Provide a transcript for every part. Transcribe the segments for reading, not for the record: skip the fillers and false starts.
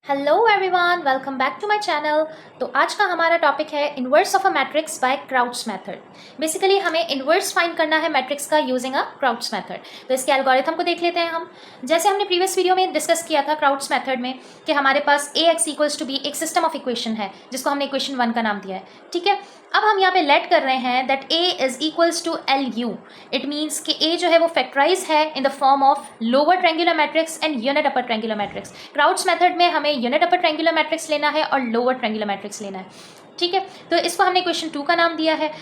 Hello everyone, welcome back to my channel. तो आज का हमारा टॉपिक है inverse of a matrix by Crout method. Basically हमें इनवर्स फाइंड करना है मैट्रिक्स का यूजिंग अ क्राउच मेथड। तो इसके एल्गोरिथम को देख लेते हैं हम। जैसे हमने प्रीवियस वीडियो में डिस्कस किया था क्राउच मेथड में कि हमारे पास ए एक्स इक्वल्स टू बी एक सिस्टम ऑफ इक्वेशन है जिसको हमने इक्वेशन 1 का नाम दिया है। ठीक है, अब हम यहाँ पे लेट कर रहे हैं that A is equals to L U. It means कि ए जो है वो फैक्टराइज है in the form of lower triangular matrix and unit upper triangular matrix. Crout method में हमें यूनिट अपर ट्रायंगुलर मैट्रिक्स लेना है और लोअर ट्रायंगुलर मैट्रिक्स लेना है। ठीक है, तो इसको हमने इक्वेशन 2 का नाम दिया है।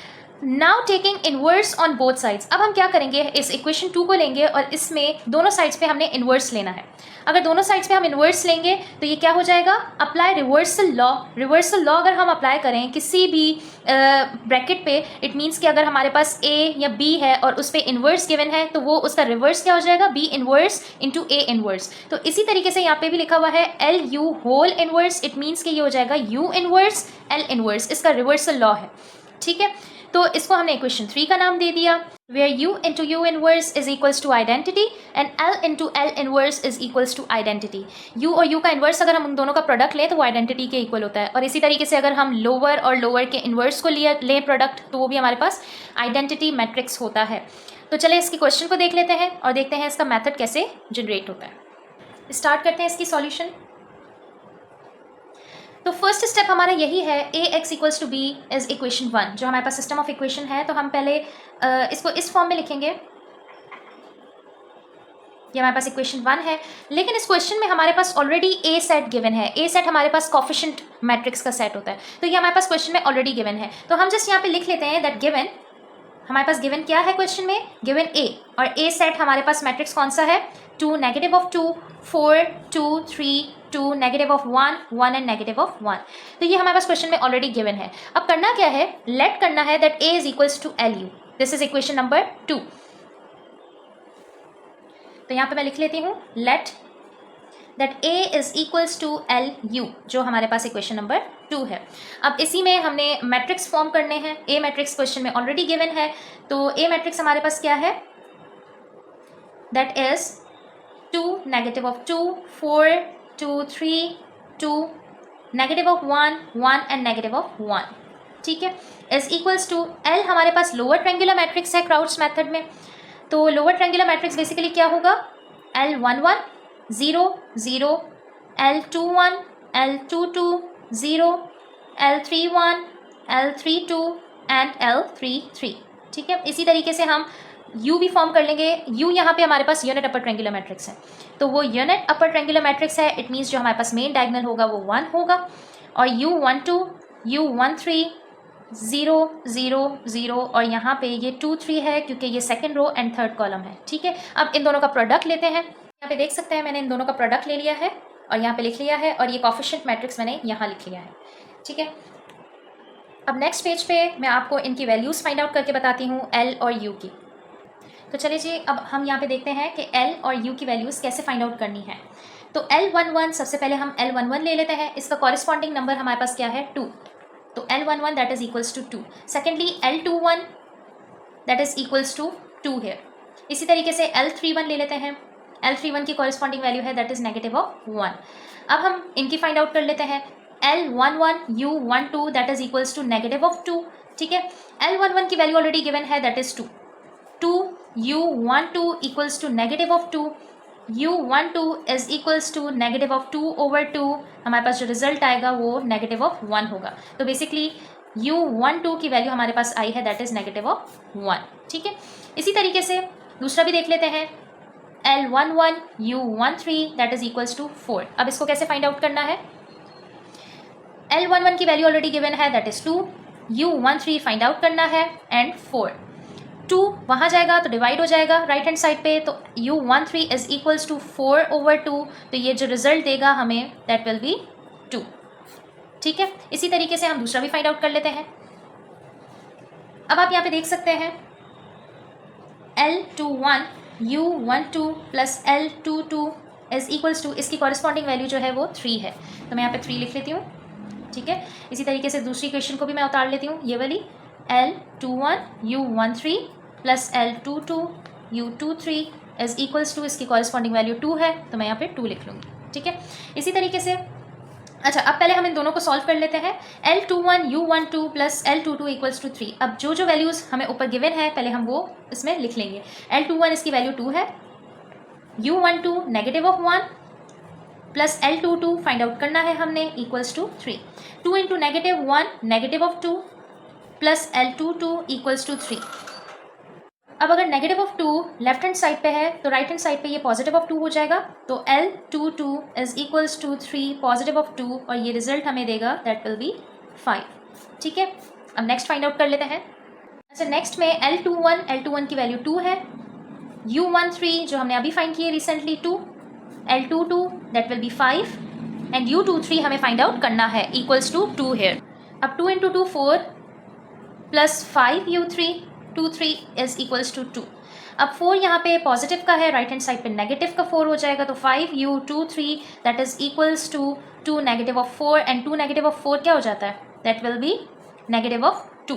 Now taking inverse on both sides. अब हम क्या करेंगे, इस इक्वेशन 2 को लेंगे और इसमें दोनों साइड्स पे हमने इनवर्स लेना है। अगर दोनों साइड्स पे हम इनवर्स लेंगे तो ये क्या हो जाएगा, apply reversal law. Reversal law अगर हम अप्लाई करें किसी भी ब्रैकेट पे, इट मीन्स कि अगर हमारे पास ए या बी है और उस पर इनवर्स गिवन है तो वो उसका रिवर्स क्या हो जाएगा, B inverse into A inverse. तो इसी तरीके से यहाँ पे भी लिखा हुआ है L U whole inverse. It means कि ये हो जाएगा यू इनवर्स एल इनवर्स। इसका रिवर्सल लॉ है। ठीक है, तो इसको हमने इक्वेशन 3 का नाम दे दिया, where u into u inverse is equals to identity and l into l inverse is equals to identity। u और u का इन्वर्स अगर हम उन दोनों का प्रोडक्ट लें तो वो आइडेंटिटी के इक्वल होता है। और इसी तरीके से अगर हम लोअर और लोअर के इन्वर्स को लें प्रोडक्ट तो वो भी हमारे पास आइडेंटिटी मैट्रिक्स होता है। तो चले इसकी क्वेश्चन को देख लेते हैं और देखते हैं इसका मैथड कैसे जनरेट होता है। स्टार्ट करते हैं इसकी सॉल्यूशन। तो फर्स्ट स्टेप हमारा यही है, A x equals to B is equation 1 जो हमारे पास सिस्टम ऑफ इक्वेशन है। तो हम पहले इसको इस फॉर्म में लिखेंगे। ये हमारे पास इक्वेशन 1 है, लेकिन इस क्वेश्चन में हमारे पास ऑलरेडी ए सेट गिवन है। ए सेट हमारे पास कोफिशिएंट मैट्रिक्स का सेट होता है, तो ये हमारे पास क्वेश्चन में ऑलरेडी गिवन है। तो हम जस्ट यहाँ पे लिख लेते हैं दैट गिवन, हमारे पास गिवन क्या है क्वेश्चन में, गिवन ए। और ए सेट हमारे पास मैट्रिक्स कौन सा है, 2 negative of 2 4 2 3 2 negative of 1 1 and negative of 1। तो ये हमारे पास क्वेश्चन में ऑलरेडी गिवन है। अब करना क्या है, लेट करना है that A is equals to L U. This is equation number 2। तो यहाँ पे मैं लिख लेती हूँ let that A is equals to L U, जो हमारे पास इक्वेशन नंबर 2 है। अब इसी में हमने मैट्रिक्स फॉर्म करने हैं। ए मैट्रिक्स क्वेश्चन में ऑलरेडी गिवन है, तो ए मैट्रिक्स हमारे पास क्या है, that is 2 negative of 2 4 2 3 2 negative of 1 1 and negative of 1। ठीक है, इज इक्वल्स टू एल हमारे पास लोअर ट्रायंगुलर मैट्रिक्स है क्राउच मेथड में। तो लोअर ट्रायंगुलर मैट्रिक्स बेसिकली क्या होगा, L11 0 0 L21 L22 0 L31 L32 and L33। ठीक है, इसी तरीके से हम U भी फॉर्म कर लेंगे। U यहाँ पे हमारे पास यूनिट अपर ट्रायंगुलर मैट्रिक्स है, तो वो यूनिट अपर ट्रायंगुलर मैट्रिक्स है। इट मीन्स जो हमारे पास मेन डायगोनल होगा वो 1 होगा। और U12 U13 0 0 0 और यहाँ पे ये 2 3 है क्योंकि ये second row and third column है। ठीक है, अब इन दोनों का प्रोडक्ट लेते हैं। यहाँ पे देख सकते हैं मैंने इन दोनों का प्रोडक्ट ले लिया है और यहाँ पे लिख लिया है, और ये कोफिशिएंट मैट्रिक्स मैंने यहाँ लिख लिया है। ठीक है, अब नेक्स्ट पेज पे मैं आपको इनकी वैल्यूज़ फाइंड आउट करके बताती हूँ एल और यू की। तो चलिए जी, अब हम यहाँ पे देखते हैं कि एल और यू की वैल्यूज़ कैसे फाइंड आउट करनी है। तो L11 सबसे पहले हम L11 ले लेते हैं। इसका कॉरेस्पॉन्डिंग नंबर हमारे पास क्या है, 2। तो L11 that is equals to 2। Secondly L21 that is equals to 2 है। इसी तरीके से L31 ले लेते हैं। L31 की कॉरेस्पॉन्डिंग वैल्यू है दैट इज नेगेटिव ऑफ 1। अब हम इनकी फाइंड आउट कर लेते हैं। L11 U12 that is equals to negative of 2। ठीक है, L11 की वैल्यू ऑलरेडी गिवन है that is 2 2 U12 equals to negative of 2। U12 is equals to negative of 2 over 2। हमारे पास जो रिजल्ट आएगा वो नेगेटिव ऑफ 1 होगा। तो बेसिकली U12 की वैल्यू हमारे पास आई है दैट इज नेगेटिव ऑफ 1। ठीक है, इसी तरीके से दूसरा भी देख लेते हैं। L11 U13 that is equals to 4। अब इसको कैसे फाइंड आउट करना है, L11 की वैल्यू ऑलरेडी गिवन है that is 2। U13 find out करना है एंड 4। 2 वहाँ जाएगा तो डिवाइड हो जाएगा राइट हैंड साइड पे, तो U13 is equals to 4 over 2। तो ये जो रिजल्ट देगा हमें दैट विल बी 2। ठीक है, इसी तरीके से हम दूसरा भी फाइंड आउट कर लेते हैं। अब आप यहाँ पे देख सकते हैं L21 U12 plus L22 is equals to, इसकी कॉरेस्पॉन्डिंग वैल्यू जो है वो 3 है। तो मैं यहाँ पे 3 लिख लेती हूँ। ठीक है, इसी तरीके से दूसरी क्वेश्चन को भी मैं उतार लेती हूँ, ये वाली L21 U13 plus L22 U23 is equals to, इसकी कॉरेस्पॉन्डिंग वैल्यू 2 है, तो मैं यहाँ पे 2 लिख लूँगी। ठीक है, इसी तरीके से अच्छा, अब पहले हम इन दोनों को सॉल्व कर लेते हैं। L21 U12 plus L22 equals to 3। अब जो जो वैल्यूज़ हमें ऊपर गिवन है पहले हम वो इसमें लिख लेंगे। L21 इसकी वैल्यू 2 है, U12 negative of 1 plus L22 find out करना है हमने equals to 3। 2 into negative 1 negative of 2 plus L22 equals to 3। अब अगर negative of 2 left hand side पे है तो राइट हैंड साइड पे ये पॉजिटिव ऑफ 2 हो जाएगा, तो L22 is equals to 3 positive of 2 और ये रिजल्ट हमें देगा दैट विल बी 5। ठीक है, अब नेक्स्ट फाइंड आउट कर लेते हैं। अच्छा, नेक्स्ट में L21 की वैल्यू 2 है, U13 जो हमने अभी फाइंड किए recently 2, L22 that will B 5 and U23 हमें फाइंड आउट करना है इक्वल्स टू 2 हेयर। अब 2 into 2 4 plus 5 U3 2 3 is equals to 2। अब 4 यहाँ पे पॉजिटिव का है, राइट हैंड साइड पे नेगेटिव का 4 हो जाएगा, तो 5U23 that is equals to 2 negative of 4 and 2 negative of 4 क्या हो जाता है, that will be negative of 2।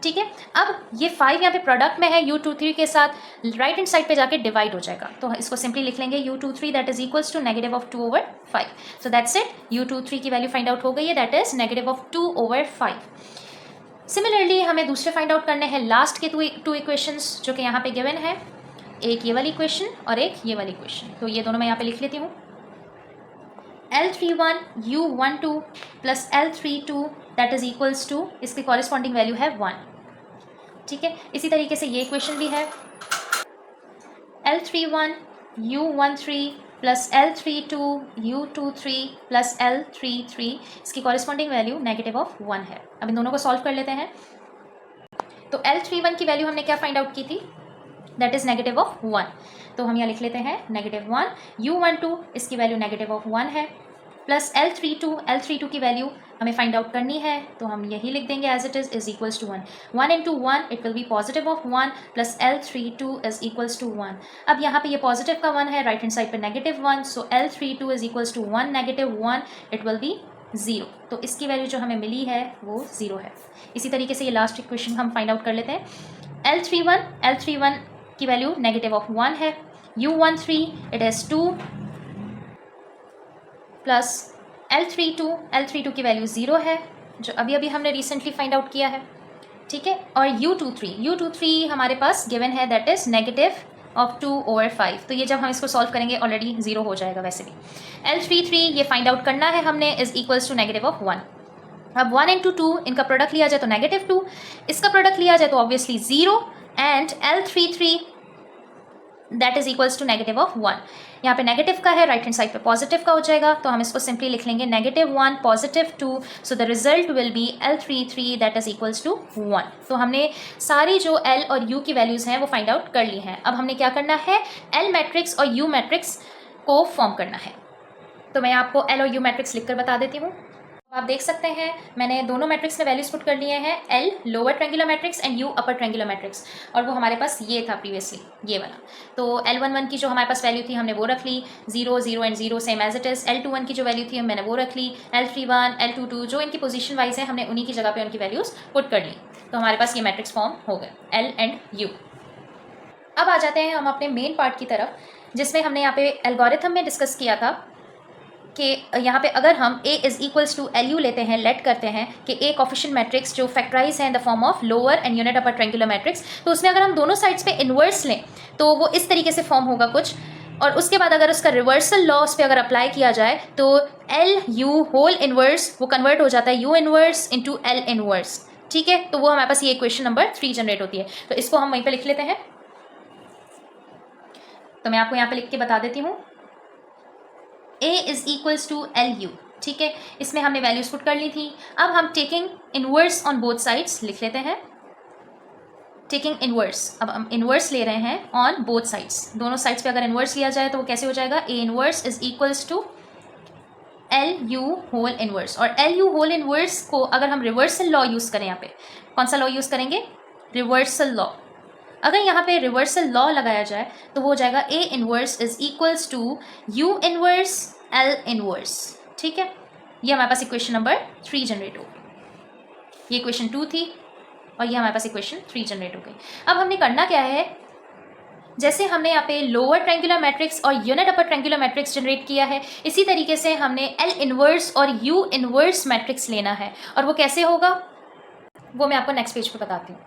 ठीक है, अब ये 5 यहाँ पे प्रोडक्ट में है U23 के साथ, राइट हैंड साइड पे जाके डिवाइड हो जाएगा, तो इसको सिंपली लिख लेंगे U23 that is equals to negative of 2/5। So that's it, U23 की वैल्यू फाइंड आउट हो गई है, that is negative of 2/5। Similarly हमें दूसरे फाइंड आउट करने हैं लास्ट के टू इक्वेशंस जो कि यहाँ पे गिवन है, एक ये वाली इक्वेशन और एक ये वाली इक्वेशन, तो ये दोनों मैं यहाँ पे लिख लेती हूँ। L31 U12 प्लस L32 that is equals to, इसकी कॉरिस्पॉन्डिंग वैल्यू है 1। ठीक है, इसी तरीके से ये इक्वेशन भी है, L31 U13 plus L32 U23 plus L33, इसकी कॉरिस्पॉन्डिंग वैल्यू नेगेटिव ऑफ 1 है। अब इन दोनों को सॉल्व कर लेते हैं। तो L31 की वैल्यू हमने क्या फाइंड आउट की थी, दैट इज नेगेटिव ऑफ 1, तो हम यहाँ लिख लेते हैं नेगेटिव 1। U12 इसकी वैल्यू नेगेटिव ऑफ 1 है, प्लस L32 की वैल्यू हमें फाइंड आउट करनी है, तो हम यही लिख देंगे as it is equals to 1। 1 into 1 it will be positive of 1 plus L32 is equals to 1। अब यहाँ पे ये पॉजिटिव का 1 है, राइट हैंड साइड पे negative 1, so L32 is equals to 1 negative 1 it will be 0, तो इसकी वैल्यू जो हमें मिली है वो 0 है। इसी तरीके से ये लास्ट इक्वेशन हम फाइंड आउट कर लेते हैं। L31 की वैल्यू नेगेटिव ऑफ 1 है, U13 it is 2 plus L32 की वैल्यू 0 है, जो अभी अभी हमने रिसेंटली फाइंड आउट किया है। ठीक है, और U23 हमारे पास गिवन है दैट इज़ नेगेटिव ऑफ 2/5, तो ये जब हम इसको सॉल्व करेंगे ऑलरेडी 0 हो जाएगा वैसे भी। L33 ये फाइंड आउट करना है हमने, is equals to negative of 1। अब 1 इंटू 2 इनका प्रोडक्ट लिया जाए तो नेगेटिव 2, इसका प्रोडक्ट लिया जाए तो obviously 0 and L33 that is equals to negative of 1। यहाँ पे नेगेटिव का है, राइट हैंड साइड पे पॉजिटिव का हो जाएगा, तो हम इसको सिंपली लिख लेंगे negative 1 positive 2, so the result will be L33 that is equals to 1। तो हमने सारी जो L और U की वैल्यूज़ हैं वो फाइंड आउट कर ली हैं। अब हमने क्या करना है, L मैट्रिक्स और U मैट्रिक्स को फॉर्म करना है, तो मैं आपको L और U मैट्रिक्स लिखकर बता देती हूँ। आप देख सकते हैं मैंने दोनों मैट्रिक्स में वैल्यूज पुट कर लिए हैं, L lower triangular matrix and U upper triangular matrix, और वो हमारे पास ये था प्रीवियसली ये वाला। तो L11 की जो हमारे पास वैल्यू थी हमने वो रख ली, 0 0 and 0 same as it is. L21 की जो वैल्यू थी मैंने वो रख ली, L31 L22 जो इनकी पोजीशन वाइज है हमने उन्हीं की जगह पे उनकी वैल्यूज़ पुट कर ली, तो हमारे पास ये मैट्रिक्स फॉर्म हो गए L एंड U। अब आ जाते हैं हम अपने मेन पार्ट की तरफ, जिसमें हमने यहाँ पे एल्गोरिथम में डिस्कस किया था कि यहाँ पे अगर हम A is equals to LU लेते हैं, लेट करते हैं कि A कोफिशिएंट मैट्रिक्स जो फैक्टराइज है in the form of lower and unit upper triangular matrix, तो उसमें अगर हम दोनों साइड्स पे इन्वर्स लें तो वो इस तरीके से फॉर्म होगा कुछ, और उसके बाद अगर उसका रिवर्सल लॉ उस पर अगर अप्लाई किया जाए तो LU होल इन्वर्स वो कन्वर्ट हो जाता है U inverse into L inverse. ठीक है, तो वो हमारे पास ये इक्वेशन नंबर 3 जनरेट होती है, तो इसको हम वहीं पर लिख लेते हैं। तो मैं आपको यहाँ पे लिख के बता देती हूँ, A is equals to LU। ठीक है, इसमें हमने वैल्यूज पुट कर ली थी। अब हम taking inverse on both sides लिख लेते हैं, टेकिंग इनवर्स, अब हम इनवर्स ले रहे हैं ऑन बोथ साइड्स, दोनों साइड्स पे अगर इनवर्स लिया जाए तो वो कैसे हो जाएगा, A inverse is equals to LU whole inverse, और LU होल इनवर्स को अगर हम रिवर्सल लॉ यूज़ करें, यहाँ पे कौन सा लॉ यूज़ करेंगे, रिवर्सल लॉ। अगर यहाँ पे रिवर्सल लॉ लगाया जाए तो वो हो जाएगा A inverse is equals to U inverse L inverse. ठीक है, ये हमारे पास इक्वेशन नंबर 3 जनरेट हो गई, ये इक्वेशन 2 थी और ये हमारे पास इक्वेशन 3 जनरेट हो गई। अब हमने करना क्या है, जैसे हमने यहाँ पे लोअर ट्रायंगुलर मैट्रिक्स और unit upper triangular matrix generate किया है, इसी तरीके से हमने एल इनवर्स और यू इनवर्स मैट्रिक्स लेना है, और वो कैसे होगा वो मैं आपको नेक्स्ट पेज पे बताती हूँ।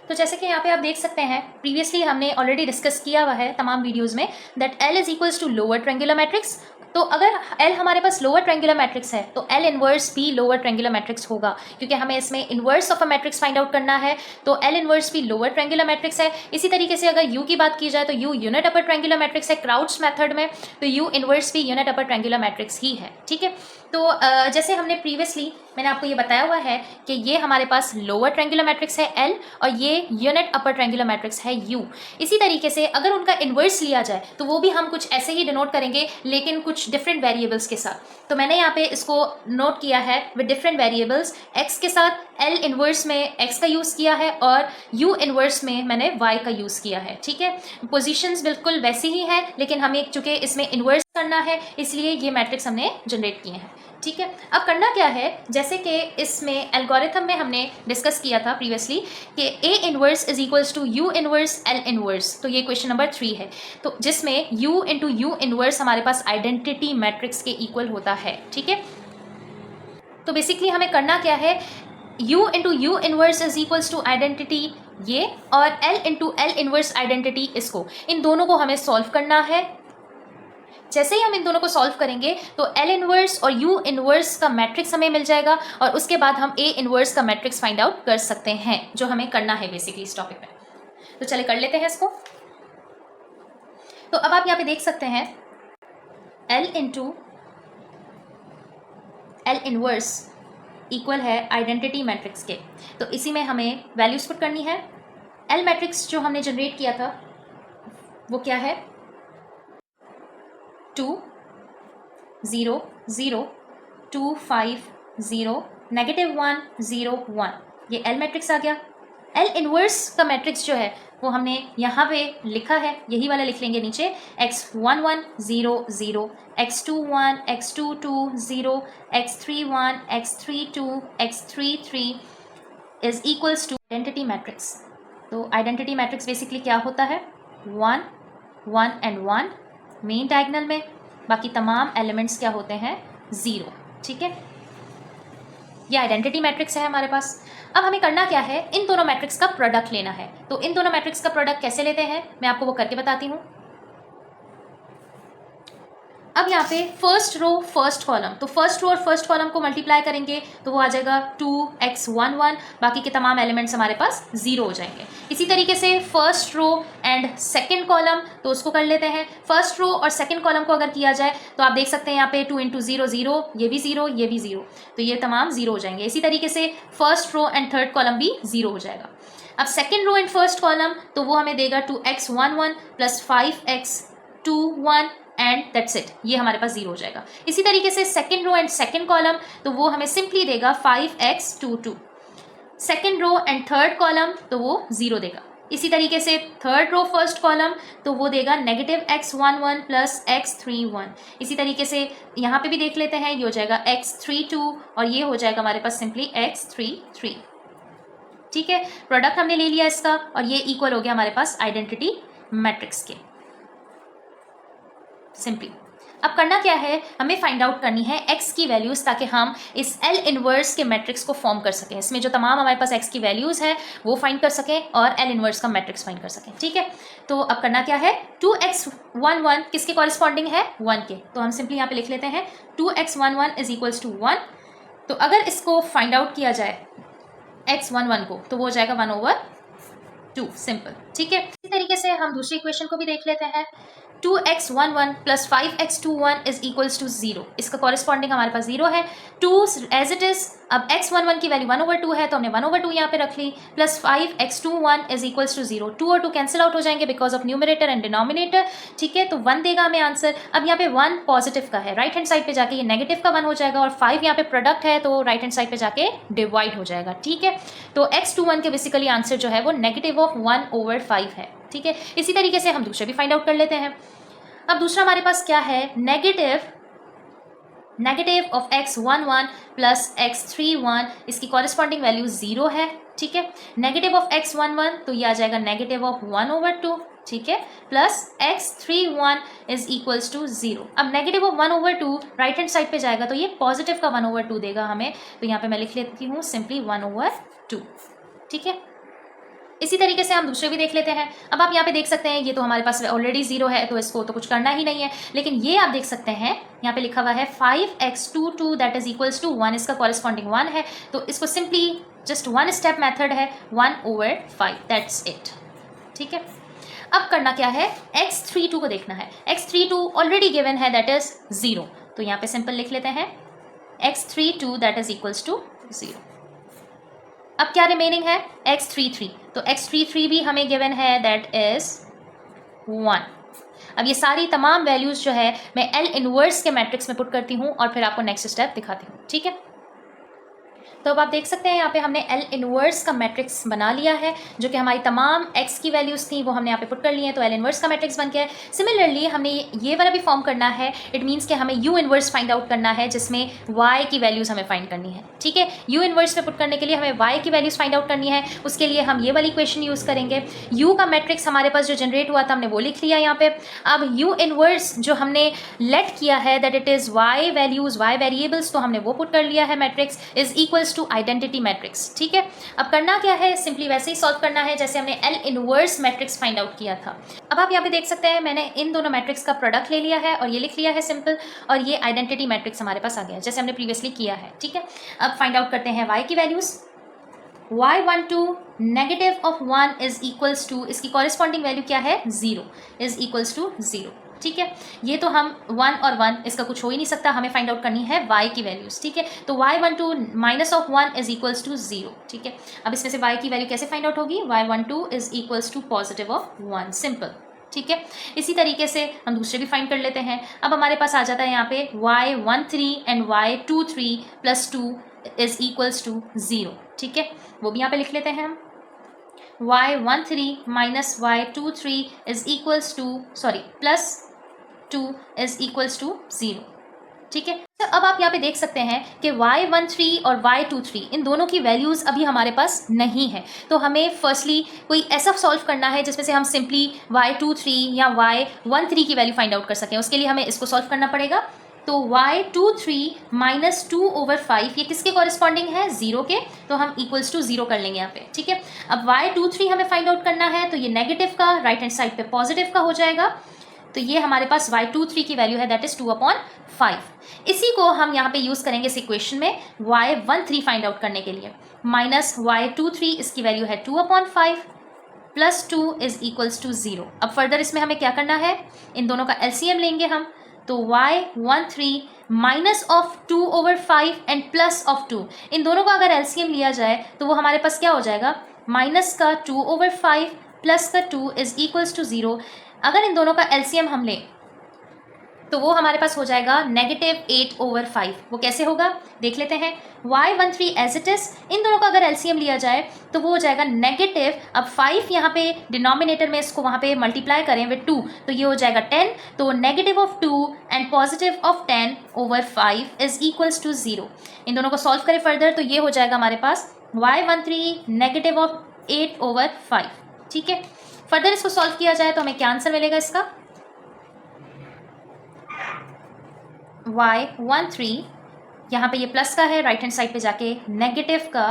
तो जैसे कि यहाँ पे आप देख सकते हैं, प्रीवियसली हमने ऑलरेडी डिस्कस किया हुआ है तमाम वीडियोज़ में that L is equals to lower triangular matrix. तो अगर एल हमारे पास लोअर ट्रायंगुलर मैट्रिक्स है तो एल इनवर्स भी लोअर ट्रायंगुलर मैट्रिक्स होगा, क्योंकि हमें इसमें inverse of a matrix find out करना है, तो एल इनवर्स भी लोअर ट्रायंगुलर मैट्रिक्स है। इसी तरीके से अगर यू की बात की जाए तो you unit upper triangular matrix है क्राउड्स मेथड में, तो यू इनवर्स भी यूनिट अपर ट्रायंगुलर मैट्रिक्स ही है। ठीक है, तो जैसे हमने प्रीवियसली मैंने आपको ये बताया हुआ है कि ये हमारे पास लोअर ट्रायंगुलर मैट्रिक्स है एल और ये यूनिट अपर ट्रायंगुलर मैट्रिक्स है यू। इसी तरीके से अगर उनका इन्वर्स लिया जाए तो वो भी हम कुछ ऐसे ही डिनोट करेंगे, लेकिन कुछ डिफरेंट वेरिएबल्स के साथ। तो मैंने यहाँ पे इसको नोट किया है विद डिफरेंट वेरिएबल्स। एक्स के साथ एल इन्वर्स में एक्स का यूज़ किया है और यू इन्वर्स में मैंने वाई का यूज़ किया है। ठीक है, पोजीशंस बिल्कुल वैसी ही है, लेकिन हमें चूंकि इसमें इन्वर्स करना है इसलिए ये मैट्रिक्स हमने जनरेट किए हैं। ठीक है, अब करना क्या है, जैसे कि इसमें एल्गोरिथम में हमने डिस्कस किया था प्रीवियसली कि A inverse is equals to U inverse L inverse, तो ये क्वेश्चन नंबर 3 है, तो जिसमें यू इंटू यू इनवर्स हमारे पास आइडेंटिटी मैट्रिक्स के इक्वल होता है। ठीक है, तो बेसिकली हमें करना क्या है, u into U inverse is equals to identity ये, और l into L inverse identity इसको, इन दोनों को हमें सॉल्व करना है। जैसे ही हम इन दोनों को सॉल्व करेंगे तो एल इनवर्स और यू इनवर्स का मैट्रिक्स हमें मिल जाएगा, और उसके बाद हम ए इनवर्स का मैट्रिक्स फाइंड आउट कर सकते हैं, जो हमें करना है बेसिकली इस टॉपिक में। तो चले कर लेते हैं इसको। तो अब आप यहाँ पे देख सकते हैं L into L inverse equal है आइडेंटिटी मैट्रिक्स के, तो इसी में हमें वैल्यूज पुट करनी है। एल मैट्रिक्स जो हमने जनरेट किया था वो क्या है, 2 0 0 2 5 0 -1 0 1, ये एल मैट्रिक्स आ गया। एल इनवर्स का मैट्रिक्स जो है वो हमने यहाँ पे लिखा है, यही वाला लिख लेंगे नीचे, x11 0 0 x21 x22 0 x31 x32 x33 is equals to identity matrix. तो आइडेंटिटी मैट्रिक्स बेसिकली क्या होता है, 1 1 एंड 1 मेन डायगोनल में, बाकी तमाम एलिमेंट्स क्या होते हैं, 0। ठीक है, ये आइडेंटिटी मैट्रिक्स है हमारे पास। अब हमें करना क्या है, इन दोनों मैट्रिक्स का प्रोडक्ट लेना है। तो इन दोनों मैट्रिक्स का प्रोडक्ट कैसे लेते हैं मैं आपको वो करके बताती हूँ। अब यहाँ पे फर्स्ट रो फर्स्ट कॉलम, तो फर्स्ट रो और फर्स्ट कॉलम को मल्टीप्लाई करेंगे तो वो आ जाएगा 2x11, बाकी के तमाम एलिमेंट्स हमारे पास 0 हो जाएंगे। इसी तरीके से first row and second column, तो उसको कर लेते हैं। फर्स्ट रो और सेकंड कॉलम को अगर किया जाए तो आप देख सकते हैं यहाँ पे 2 इंटू 0 0, ये भी 0 ये भी 0, तो ये तमाम 0 हो जाएंगे। इसी तरीके से first row and third column भी 0 हो जाएगा। अब second row and first column, तो वो हमें देगा 2x11 plus 5x21 and that's it, ये हमारे पास 0 हो जाएगा। इसी तरीके से second row and second column, तो वो हमें सिंपली देगा 5x22। Second row and third column, तो वो 0 देगा। इसी तरीके से थर्ड रो फर्स्ट कॉलम, तो वो देगा -x11 प्लस x31। इसी तरीके से यहाँ पे भी देख लेते हैं, ये हो जाएगा x32 और ये हो जाएगा हमारे पास सिंपली x33। ठीक है, प्रोडक्ट हमने ले लिया इसका और ये इक्वल हो गया हमारे पास आइडेंटिटी मैट्रिक्स के, सिंपली। अब करना क्या है, हमें फाइंड आउट करनी है x की वैल्यूज़, ताकि हम इस L इनवर्स के मैट्रिक्स को फॉर्म कर सकें। इसमें जो तमाम हमारे पास x की वैल्यूज़ है वो फाइंड कर सकें और L इनवर्स का मैट्रिक्स फाइंड कर सकें। ठीक है, तो अब करना क्या है, 2x11 किसके कॉरेस्पॉन्डिंग है, 1 के, तो हम सिंपली यहाँ पे लिख लेते हैं 2x11 इज इक्वल्स टू 1। तो अगर इसको फाइंड आउट किया जाए x11 को, तो वो हो जाएगा 1/2, सिंपल। ठीक है, इसी तरीके से हम दूसरी इक्वेशन को भी देख लेते हैं। 2x11 plus 5x21 is equals to 0, इसका कॉरेस्पॉन्डिंग हमारे पास 0 है। 2 एज इट इज, अब x11 की वैल्यू 1/2 है तो हमने 1/2 यहाँ पे रख ली, plus 5x21 is equals to 0। 2 और 2 कैंसिल आउट हो जाएंगे because of numerator and denominator. ठीक है, तो 1 देगा हमें आंसर। अब यहाँ पे 1 पॉजिटिव का है, राइट हैंड साइड पे जाके ये नेगेटिव का 1 हो जाएगा, और 5 यहाँ पे प्रोडक्ट है तो राइट हैंड साइड पे जाके डिवाइड हो जाएगा। ठीक है, तो x21 के बेसिकली आंसर जो है वो -1/5 है। ठीक है, इसी तरीके से हम दूसरे भी फाइंड आउट कर लेते हैं। अब दूसरा हमारे पास क्या है, negative of x11 plus x31, इसकी कॉरेस्पॉन्डिंग वैल्यू 0 है। ठीक है, नेगेटिव ऑफ x11, तो ये आ जाएगा -1/2, ठीक है, plus x31 is equals to 0। अब negative of 1/2 right hand side पे जाएगा तो ये पॉजिटिव का 1/2 देगा हमें, तो यहाँ पे मैं लिख लेती हूँ सिंपली 1/2। ठीक है, इसी तरीके से हम दूसरे भी देख लेते हैं। अब आप यहाँ पे देख सकते हैं ये तो हमारे पास ऑलरेडी 0 है तो इसको तो कुछ करना ही नहीं है, लेकिन ये आप देख सकते हैं यहाँ पे लिखा हुआ है 5x22 that is equals to 1, इसका कॉरेस्पॉन्डिंग 1 है, तो इसको सिंपली जस्ट 1 स्टेप मेथड है 1/5, दैट्स इट। ठीक है, अब करना क्या है, x32 को देखना है। x32 ऑलरेडी गिवन है दैट इज 0, तो यहाँ पे सिंपल लिख लेते हैं x32 that is equals to 0। अब क्या रिमेनिंग है, x33, तो x33 भी हमें गिवन है दैट इज 1। अब ये सारी तमाम वैल्यूज जो है मैं L इनवर्स के मैट्रिक्स में पुट करती हूँ और फिर आपको नेक्स्ट स्टेप दिखाती हूँ। ठीक है, तो अब आप देख सकते हैं यहाँ पे हमने L इनवर्स का मैट्रिक्स बना लिया है, जो कि हमारी तमाम x की वैल्यूज़ थी वो हमने यहाँ पे पुट कर ली है, तो L इनवर्स का मैट्रिक्स बन गया है। सिमिलरली हमने ये वाला भी फॉर्म करना है, इट मीन्स कि हमें U इनवर्स फाइंड आउट करना है जिसमें y की वैल्यूज़ हमें फाइंड करनी है। ठीक है, U इनवर्स में पुट करने के लिए हमें y की वैल्यूज़ फाइंड आउट करनी है, उसके लिए हम ये वाली इक्वेशन यूज़ करेंगे। U का मैट्रिक्स हमारे पास जो जनरेट हुआ था हमने वो लिख लिया यहाँ पे। अब U इनवर्स जो हमने लेट किया है that it is y values, y variables, तो हमने वो पुट कर लिया है, matrix is equals to identity matrix. ठीक है, अब करना क्या है, सिंपली वैसे ही सॉल्व करना है जैसे हमने L inverse matrix find out किया था। अब आप यहाँ पे देख सकते हैं मैंने इन दोनों मैट्रिक्स का प्रोडक्ट ले लिया है और ये लिख लिया है सिंपल, और ये आइडेंटिटी मैट्रिक्स हमारे पास आ गया है जैसे हमने प्रीवियसली किया है। ठीक है, अब फाइंड आउट करते हैं y की values. y12 negative of 1 is equals to, इसकी कॉरेस्पॉन्डिंग वैल्यू क्या है, 0 इज इक्वल्स टू 0। ठीक है, ये तो हम 1 और 1 इसका कुछ हो ही नहीं सकता, हमें फाइंड आउट करनी है y की वैल्यूज। ठीक है, तो y12 minus of 1 is equals to 0। ठीक है, अब इसमें से y की वैल्यू कैसे फाइंड आउट होगी, y12 is equals to positive of 1, simple. ठीक है, इसी तरीके से हम दूसरे भी फाइंड कर लेते हैं। अब हमारे पास आ जाता है यहाँ पे y13 and y23 plus 2 is equals to 0। ठीक है, वो भी यहाँ पे लिख लेते हैं हम, y13 minus y23 is equals to plus 2 is equals to 0। ठीक है, तो अब आप यहाँ पे देख सकते हैं कि y13 और y23 इन दोनों की वैल्यूज़ अभी हमारे पास नहीं है, तो हमें फर्स्टली कोई ऐसा सॉल्व करना है जिसमें से हम सिंपली y23 या y13 की वैल्यू फाइंड आउट कर सकें। उसके लिए हमें इसको सॉल्व करना पड़ेगा। तो y23 माइनस 2/5 ये किसके कॉरेस्पॉन्डिंग है, 0 के, तो हम इक्वल्स टू 0 कर लेंगे यहाँ पे। ठीक है, अब y23 हमें फाइंड आउट करना है, तो ये नेगेटिव का राइट हैंड साइड पे पॉजिटिव का हो जाएगा, तो ये हमारे पास y23 की वैल्यू है दैट इज 2/5। इसी को हम यहाँ पे यूज़ करेंगे इस इक्वेशन में y13 फाइंड आउट करने के लिए, माइनस y23 इसकी वैल्यू है 2/5 प्लस 2 इज इक्वल्स टू 0। अब फर्दर इसमें हमें क्या करना है, इन दोनों का LCM लेंगे हम, तो y13 minus of 2/5 and plus of 2, इन दोनों का अगर LCM लिया जाए तो वो हमारे पास क्या हो जाएगा, माइनस का 2/5 प्लस का 2 इज इक्वल्स टू 0। अगर इन दोनों का LCM हम लें तो वो हमारे पास हो जाएगा नेगेटिव 8/5। वो कैसे होगा देख लेते हैं, y13 एज इट इज, इन दोनों का अगर LCM लिया जाए तो वो हो जाएगा नेगेटिव, अब 5 यहाँ पे डिनोमिनेटर में इसको वहाँ पे मल्टीप्लाई करें विद 2 तो ये हो जाएगा 10, तो negative of 2 and positive of 10/5 is equals to 0। इन दोनों को सॉल्व करें फर्दर तो ये हो जाएगा हमारे पास y13 नेगेटिव ऑफ 8/5। ठीक है, फर्दर इसको सॉल्व किया जाए तो हमें क्या आंसर मिलेगा इसका, y13 यहाँ पे ये प्लस का है, राइट हैंड साइड पे जाके नेगेटिव का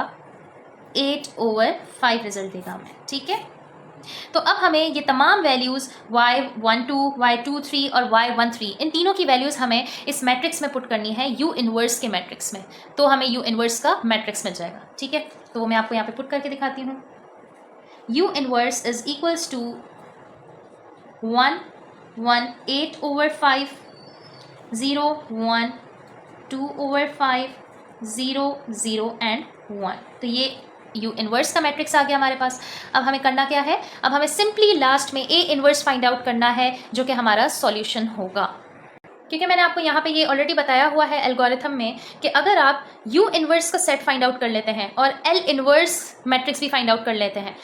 8/5 रिजल्ट देगा हमें। ठीक है, तो अब हमें ये तमाम वैल्यूज़ y12, y23 और y13 इन तीनों की वैल्यूज़ हमें इस मैट्रिक्स में पुट करनी है U इनवर्स के मैट्रिक्स में, तो हमें U इनवर्स का मैट्रिक्स मिल जाएगा। ठीक है, तो वो मैं आपको यहाँ पे पुट करके दिखाती हूँ। U inverse is equals to 1 1 8/5 0 1 2/5 0 0 and 1, तो ये U इनवर्स का मैट्रिक्स आ गया हमारे पास। अब हमें करना क्या है, अब हमें सिंपली लास्ट में A इनवर्स फाइंड आउट करना है जो कि हमारा सॉल्यूशन होगा, क्योंकि मैंने आपको यहाँ पे ये ऑलरेडी बताया हुआ है एल्गोरिथम में कि अगर आप U इनवर्स का सेट फाइंड आउट कर लेते हैं और L इनवर्स मैट्रिक्स भी फाइंड आउट कर लेते हैं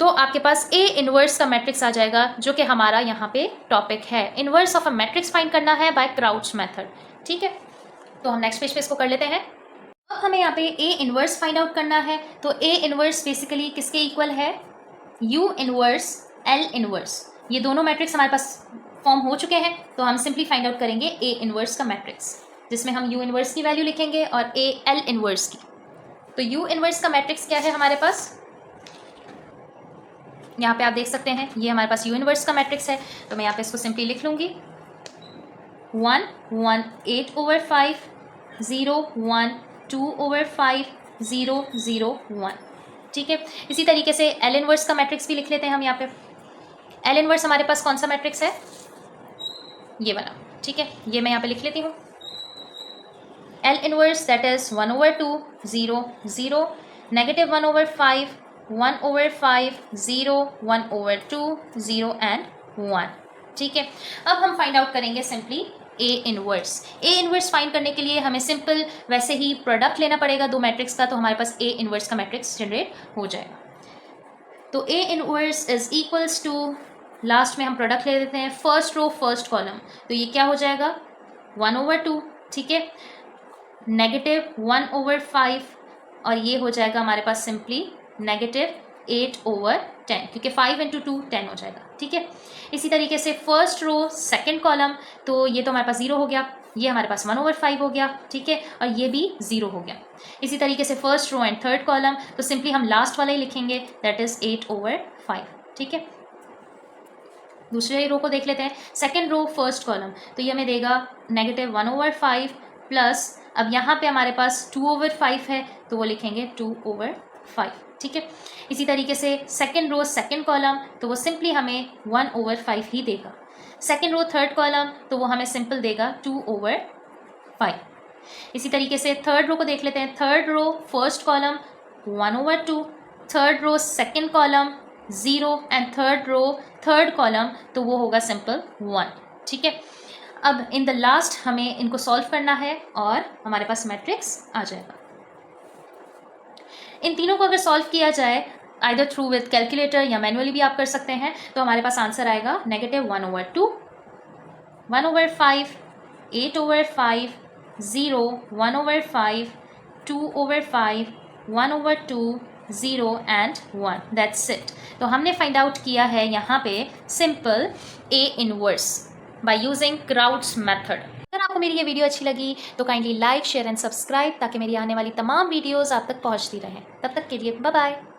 तो आपके पास A इनवर्स का मैट्रिक्स आ जाएगा, जो कि हमारा यहाँ पे टॉपिक है। Inverse of a matrix find करना है बाय क्राउच मेथड। ठीक है, तो हम नेक्स्ट पेज पे इसको कर लेते हैं। अब हमें यहाँ पे A इनवर्स फाइंड आउट करना है, तो A इनवर्स बेसिकली किसके इक्वल है, U इनवर्स L इनवर्स। ये दोनों मैट्रिक्स हमारे पास फॉर्म हो चुके हैं, तो हम सिंपली फाइंड आउट करेंगे ए इनवर्स का मैट्रिक्स, जिसमें हम यू इनवर्स की वैल्यू लिखेंगे और ए एल इनवर्स की। तो यू इनवर्स का मैट्रिक्स क्या है हमारे पास, यहाँ पे आप देख सकते हैं, ये हमारे पास यू इनवर्स का मैट्रिक्स है। तो मैं यहाँ पे इसको सिंपली लिख लूँगी 1 1 8/5 0 1 2/5 0 0 1। ठीक है, इसी तरीके से एल इनवर्स का मैट्रिक्स भी लिख लेते हैं हम यहाँ पे। एल इनवर्स हमारे पास कौन सा मैट्रिक्स है, ये वाला। ठीक है, ये मैं यहाँ पे लिख लेती हूँ। L inverse that is 1/2 0 0 -1/5 1/5 0 1/2 0 and 1। ठीक है, अब हम फाइंड आउट करेंगे simply A inverse. A inverse find करने के लिए हमें सिंपल वैसे ही प्रोडक्ट लेना पड़ेगा दो मैट्रिक्स का, तो हमारे पास ए इनवर्स का मैट्रिक्स जनरेट हो जाएगा। तो A inverse is equals to, last में हम प्रोडक्ट ले लेते हैं फर्स्ट रो फर्स्ट कॉलम, तो ये क्या हो जाएगा 1/2। ठीक है, -1/5 और ये हो जाएगा हमारे पास सिंपली -8/10, क्योंकि 5 × 2 10 हो जाएगा। ठीक है, इसी तरीके से फर्स्ट रो सेकंड कॉलम, तो ये तो हमारे पास 0 हो गया, ये हमारे पास 1/5 हो गया। ठीक है, और ये भी 0 हो गया। इसी तरीके से first row and third column, तो सिंपली हम लास्ट वाला ही लिखेंगे, दैट इज 8/5। ठीक है, दूसरे रो को देख लेते हैं, सेकंड रो फर्स्ट कॉलम, तो ये हमें देगा -1/5 प्लस, अब यहाँ पे हमारे पास 2/5 है, तो वो लिखेंगे 2/5। ठीक है, इसी तरीके से सेकंड रो सेकंड कॉलम, तो वो सिंपली हमें 1/5 ही देगा। सेकंड रो थर्ड कॉलम, तो वो हमें सिंपल देगा 2/5। इसी तरीके से थर्ड रो को देख लेते हैं, third row first column 1/2, third row second column 0 and third row third column, तो वो होगा सिंपल 1। ठीक है, अब इन द लास्ट हमें इनको सॉल्व करना है और हमारे पास मैट्रिक्स आ जाएगा। इन तीनों को अगर सॉल्व किया जाए आइदर थ्रू विथ कैलकुलेटर या मैनुअली भी आप कर सकते हैं, तो हमारे पास आंसर आएगा -1/2 1/5 8/5 0 1/5 2/5 1/2 0 एंड 1। That's it. तो हमने फाइंड आउट किया है यहाँ पे simple A inverse by using crowds method. अगर आपको मेरी ये वीडियो अच्छी लगी तो kindly like share and subscribe, ताकि मेरी आने वाली तमाम वीडियोस आप तक पहुँचती रहें। तब तक के लिए बाय बाय।